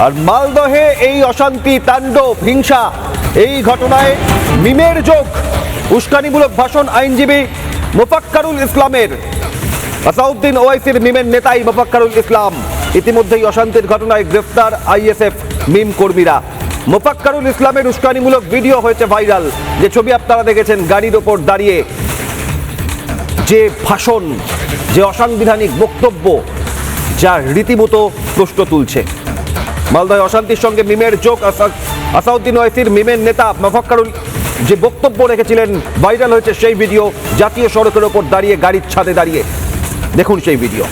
আর মালদহে এই অশান্তি, তাণ্ডব, হিংসা, এই ঘটনায় মিমের যোগ। উস্কানিমূলক ভাষণ আইনজীবী মোফাক্কারুল ইসলামের। আসাউদ্দিন ওয়াইসির মিমের নেতাই মোফাক্কারুল ইসলাম। ইতিমধ্যেই অশান্তির ঘটনায় গ্রেফতার আইএসএফ মিম কর্মীরা। মোফাক্কারুল ইসলামের উস্কানিমূলক ভিডিও হয়েছে ভাইরাল। যে ছবি আপনারা দেখেছেন, গাড়ির ওপর দাঁড়িয়ে যে ভাষণ, যে অসাংবিধানিক বক্তব্য, যা রীতিমতো প্রশ্ন তুলছে। মালদহে অশান্তির সঙ্গে মিমের যোগ। আসাউদ্দিন ওয়াইসির মিমের নেতা মোফাক্কারুল যে বক্তব্য রেখেছিলেন, ভাইরাল হয়েছে সেই ভিডিও। জাতীয় সড়কের ওপর দাঁড়িয়ে, গাড়ির ছাদে দাঁড়িয়ে, দেখুন সেই ভিডিও।